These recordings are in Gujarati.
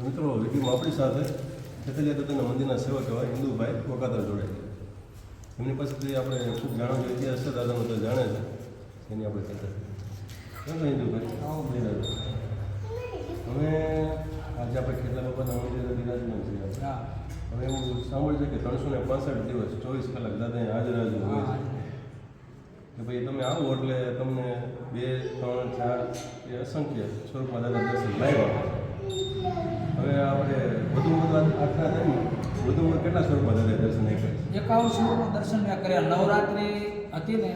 મિત્રો વિડીયોમાં આપણી સાથે ખેતલિયા દાદાના મંદિરના સેવક એવા હિન્દુભાઈ વકાતર જોડાય છે. એમની પાસેથી આપણે ખૂબ જાણવાનો ઇતિહાસ છે, દાદાનો તો જાણે છે એની આપણે ચર્ચા કેમ તો હિન્દુભાઈ હવે આજે આપણે ખેતલા બાપાના મંદિરે બિરાજમાન છીએ. હવે એવું સાંભળ્યું છે કે 365 દિવસ 24 કલાક દાદા હાજર હાજર હોય છે કે ભાઈ તમે આવો એટલે તમને 2, 3, 4 એ અસંખ્ય સ્વરૂપમાં દાદા દર્શન લાવ્યા. હવે આપણે વધુમાં આખા ટાઈમમાં વધુમાં કેટલા સ્વરૂપમાં દાદા દર્શન આપ્યા? 51 સ્વરૂપમાં દર્શન મેં કર્યા. નવરાત્રિ હતી ને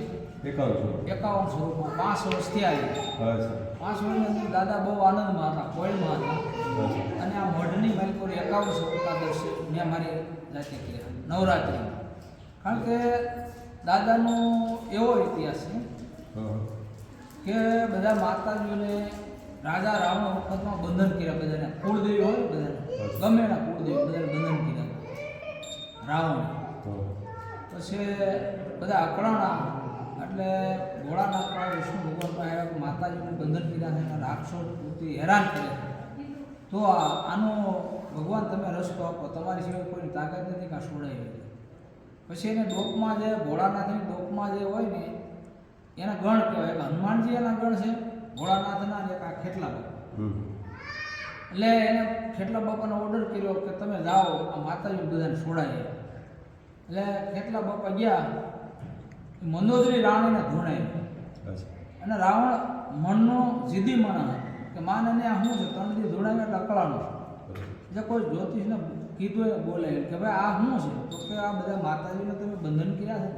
51 સ્વરૂપમાં 5 વર્ષથી આવી. 5 વર્ષની અંદર દાદા બહુ આનંદમાં હતા, કોઈમાં હતા. અને આ મઢની માલિકો 51 સ્વરૂપના દર્શન મેં મારી જાતે કર્યા નવરાત્રિમાં. કારણ કે દાદાનો એવો ઇતિહાસ છે કે બધા માતાજીઓને રાજા રાવણ વખતમાં બંધન કર્યા. બધાને કુળદેવી હોય, બધાને ગમે એના કુળદેવી બધાને બંધન કર્યા રાવણ. પછી બધા અકળાણા એટલે ભોળાનાથ વિષ્ણુ ભગવાન પાસે આવ્યા, માતાજીને બંધન કર્યા છે, રાક્ષસો પૂરતી હેરાન કરે. તો આનો ભગવાન તમે રસ્તો આપો, તમારી સિવાય કોઈની તાકાત નથી કાં છોડાય. પછી એને ડોકમાં જે ભોળાનાથની ડોકમાં જે હોય ને એના ગણ કહેવાય. હનુમાનજી એના ગણ છે, ભોળાનાથના એક આ ખેટલા બાપા. એટલે એને ખેટલા બાપાનો ઓર્ડર કર્યો કે તમે જાઓ આ માતાજી બધાને છોડાય. એટલે ખેટલા બાપા ગયા, મંદોદરી રાણીને ધોણાય. અને રાવણ મનનો જીદી મણા કે માને આ શું છે, 3 દી ધોણાય એટલે અકળાનો. એટલે કોઈ જ્યોતિષને કીધું એ બોલે કે ભાઈ આ શું છે, તો કે આ બધા માતાજીને તમે બંધન કર્યા છે,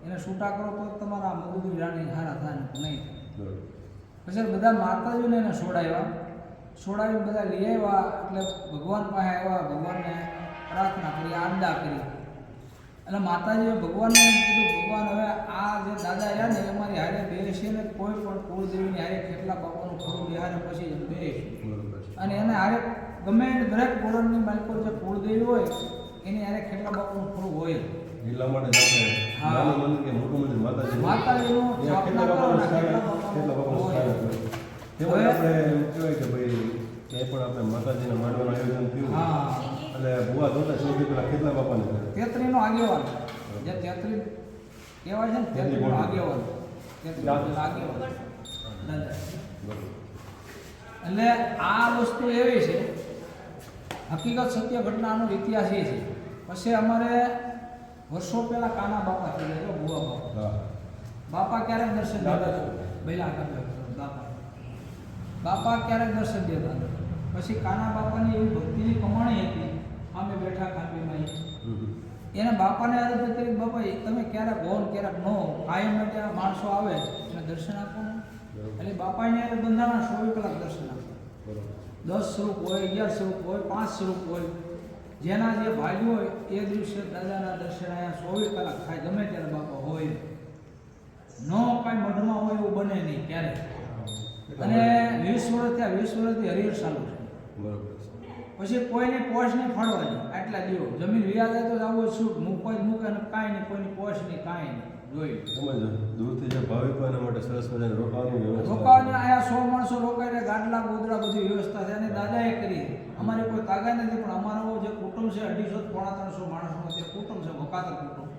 એને છૂટા કરો તો તમારા મંદોદરી રાણી હારા થાય ને નહીં. પછી બધા માતાજીને એને છોડાવી બધા લઈ આવ્યા. એટલે ભગવાન પાસે આવ્યા, ભગવાનને પ્રાર્થના કરી, આજ્ઞા કરી. એટલે માતાજીએ ભગવાનને એમ કીધું, ભગવાન હવે આ જે દાદા આવ્યા ને અમારી હારે બેસીએ ને કોઈ પણ કુળદેવીની હારે ખેટલા બાપાનું ખરું બિહારે પછી બેસીએ. અને એને હારે ગમે એને દરેક કુળની માલિકો જે કુળદેવી હોય એની હારે ખેટલા બાપાનું ખરું હોય. એટલા માટે નાનું મંદિર કે મોટું મંદિર માતાજીનું સ્થાપના કરો ને ખેટલા બાપાનું સ્થાપના કરો. તેમાં આપણે એમ કહેવાય કે ભાઈ ક્યાંય પણ આપણે માતાજીના માંડવાનું આયોજન થયું એટલે ભુવા ધોતા સૌથી પહેલા ખેટલા બાપાને કરે. 33 નો આગેવાન જે 33 કહેવાય છે ને, 33 નો આગેવાન, 33 આગેવાન. એટલે આ વસ્તુ એવી છે, હકીકત સત્ય ઘટનાનો ઇતિહાસ એ છે. પછી અમારે વર્ષો પહેલા કાના બાપા થઈ ગયા, ભુવા બાપા ક્યારેક દર્શન દેતા બાપા ક્યારેક દર્શન દેતા. પછી કાના બાપાની એવી ભક્તિની કમાણી હતી, અમે બેઠા ખાંપીમાં એને બાપાને આરતી કરી, બાપા તમે ક્યારેક હો ને ક્યારેક ન હો, કાયમ માટે માણસો આવે એને દર્શન આપો ને. એટલે બાપાને યારે બંધાણા 24 કલાક દર્શન આપો. 10 સ્વરૂપ હોય, 11 સ્વરૂપ હોય, 5 સ્વરૂપ હોય, જેના જે ભાગ્ય હોય એ દિવસે દાદાના દર્શન અહીંયા 24 કલાક થાય. ગમે ત્યારે બાપા હોય નો કાંઈ મઢમાં હોય એવું બને નહીં ક્યારે. અને 20 વર્ષ ત્યાં 20 વર્ષથી હરિહર ચાલુ છે. પછી કોઈને પોષ નહીં ફાળવાની, આટલા દિવસ જમીન વ્યાજ તો જ આવું શું મૂકે ને કાંઈ નહીં, કોઈની પોષ નહીં, કાંઈ નહીં. જોઈ દૂરથી જે ભાવિકો એના માટે સરસ મજાની રોકાવાની આયા 100 માણસો રોકાઈને ગાડલા ગોદડા બધી વ્યવસ્થા છે. અને દાદાએ કરી. અમારે કોઈ તાગા નથી, પણ અમારો જે કુટુંબ છે 250 પોણા 300 માણસનો જે કુટુંબ છે, વકાતર કુટુંબ,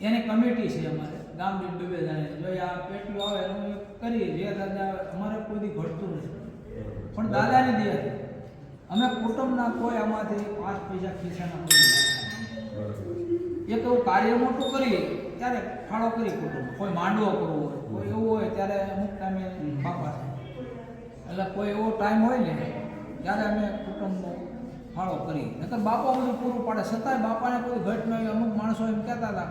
એની કમિટી છે અમારે ગામ દીઠ 2 જણાની. જો આ પેટીઓ આવે એનું કરીએ, જે દાદા અમારે કોઈ દી ઘટતું નથી, પણ દાદાની દે. અમે કુટુંબના કોઈ આમાંથી 5 પૈસા ખીચાના એક એવું કાર્ય મોટું કરીએ ત્યારે ફાળો કરી કુટુંબ. કોઈ માંડવો કરવો હોય, કોઈ એવું હોય ત્યારે અમુક ટાઈમે બાપા છે. એટલે કોઈ એવો ટાઈમ હોય ને ત્યારે અમે કુટુંબનો ફાળો કરી. નકર બાપા બધું પૂરું પાડે, છતાંય બાપાને કોઈ ઘટ ન હોય. અમુક માણસો એમ કહેતા હતા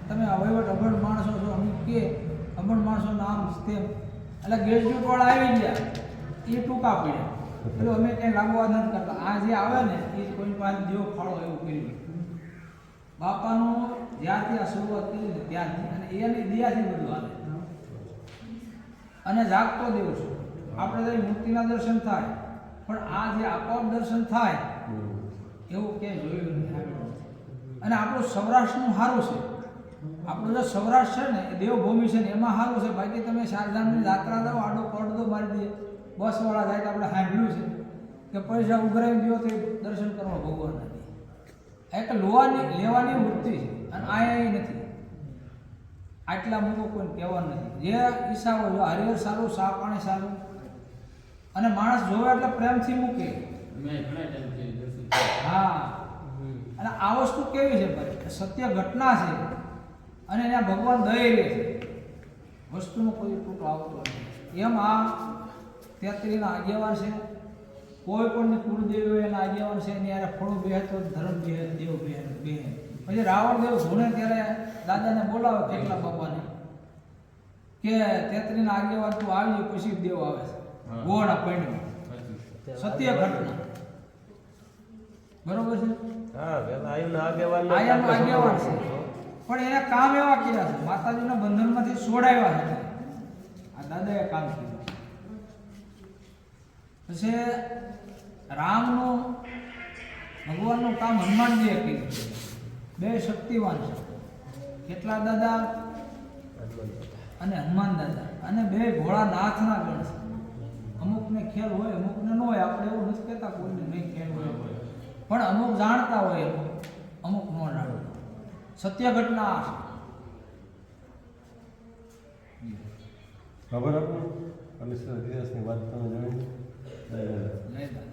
તમે વહીવટ અભણ માણસો છો, અમુક કે અભણ માણસો નામ તેમ. એટલે ગ્રેજ્યુએટવાળા આવી ગયા એ ટૂંકા પડ્યા. એટલે અમે કંઈ લાગવા નથી કરતા. આ જે આવે ને એ કોઈ પાસે જેવો ફાળો એવું કર્યું. બાપાનું જ્યારથી આ શરૂઆત કરી ને ત્યારથી, અને એની દયાથી બધું હાલે. અને જાગતો દિવસ આપણે તો મૂર્તિના દર્શન થાય, પણ આ જે આપોઆપ દર્શન થાય એવું ક્યાંય જોયું નથી. અને આપણું સૌરાષ્ટ્રનું સારું છે. આપણું જે સૌરાષ્ટ્ર છે ને એ દેવભૂમિ છે ને એમાં સારું છે. બાકી તમે ચારધામની યાત્રા જાઓ, આડો પડદો મારી દે, બસવાળા જાય તો આપણે સાંભળ્યું છે. કે પૈસા ઉઘરાવી દો તો એ દર્શન કરવા ભગવાન નથી. આ એક લેવાની વૃત્તિ છે અને આ નથી. આટલા મૂકો કોઈ કહેવાનું નથી. જે ઈચ્છા હોય હરિહર સારું, સા પાણી સારું, અને માણસ જોવે એટલે પ્રેમથી મૂકે. હા, અને આ વસ્તુ કેવી છે ભાઈ, સત્ય ઘટના છે અને એના ભગવાન દઈ લે છે. વસ્તુનો કોઈ તૂટ આવતો નથી. એમ આ 33ના આગેવાન છે. કોઈ પણની કુળદેવી હોય એના આગેવાન છે. એની યારે ફળો બેહે તો ધર્મ બેહે, દેવ બેહે. પછી રાવણ દેવ ધૂણે ત્યારે દાદાને બોલાવે કેટલા બાપાને કે 33ના આગેવાન તું આવી પછી દેવ આવે છે ગોળા પૈણમાં. સત્ય ઘટના બરોબર છે. હા, પેલા આયુના આગેવાન છે પણ એને કામ એવા કર્યા છે, માતાજીના બંધનમાંથી છોડાવ્યા છે. આ દાદાએ કામ કર્યું. પછી રામનું ભગવાનનું કામ હનુમાનજીએ કર્યું. બે શક્તિવાન છે. કેટલા દાદા અને હનુમાન દાદા, અને બે ભોળાનાથના ગણ છે. અમુકને ખ્યાલ હોય, અમુકને ન હોય. આપણે એવું નથી કહેતા કોઈને નહીં ખ્યાલ હોય, પણ અમુક જાણતા હોય, અમુક ન જાણતા. સત્ય ઘટના આ છે. ખબર આપણને અને દિવસની વાત તમે જાણી. જય દાદા.